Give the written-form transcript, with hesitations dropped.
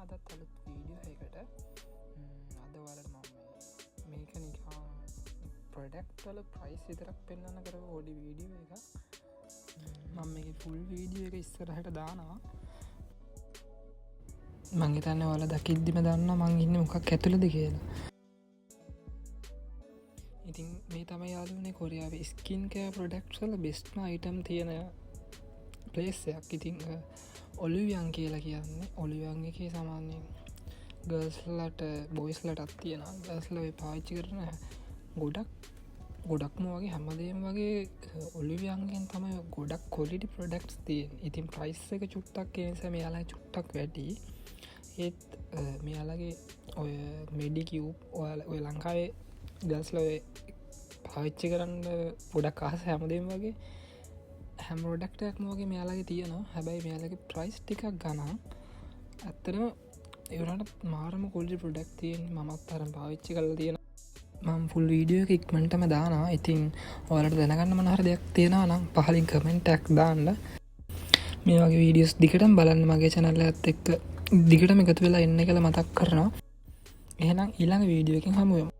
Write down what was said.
අදත් අලුත් වීඩියෝ එකට අද වලට මම මේක නිකා ප්‍රඩක්ටල ප්‍රයිස් විතරක් පෙන්න්න කර ෝඩි වීඩියෝ එක මම මේ ෆුල් වීඩියෝ එක ඉස්සරහට දානවා මංහිතන්න වල දකිද්දිම දන්න මං ඉන්න මොකක් ඇතුළද කියලා ඉතින් මේ තම යාලුවනේ කොරියාව ස්කින්කෑ ප්‍රඩක්ටල බෙස්්ම අයිටම් තියෙන පලේස්සයක් ඉතිං ඔලිවියන් කියලා කියන්නේ ඔලිවියන් එක සමාන්‍යයෙන් ගර්ස්ලට බොයිස්ලටත් තියෙන ගස්ල පාච්චි කරන ගොඩක්ම වගේ හැමදේම වගේ ඔලිවියන්ගෙන් තමයි ගොඩක් කොලිටි ප්‍රඩක්ස් තියෙන් ඉතින් ප්‍රයිස් එක චුට්ටක් කියනිස මෙයාලා චුට්ටක් වැඩි ඒත් මෙයාලගේ ඔය මෙඩිකිව් ඔය ලංකාවේ ගස්ලව පාවිච්චි කරන්න ගොඩක් අහස හැමදේම වගේ හැමෝඩක්ටයක් මෝගේ මෙයාලගේ තියෙනවා හැබැයි මෙයාලගේ ප්‍රයිස් ටිකක් ගනා ඇත්තරම එවනට මාරම කොල්ඩි ප්‍රඩක්් තියෙන් මත් අරම් පාවිච්චි කල තියෙන මම් ෆුල් වීඩියෝ ඉක්මටම දානා ඉතින් ඔලට දැනගන්න මනහර දෙයක් තියෙනවා නම් පහලින් කමෙන්ටක් දාන්න මේ වගේ වීඩියස් දිකටම් බලන්න මගේ චැනල්ල ඇත් එක්ක දිගටම එකතු වෙලා එන්න කළ මතක් කරනවා එහෙනම් ඊළඟ වීඩියෝකින් හමුවම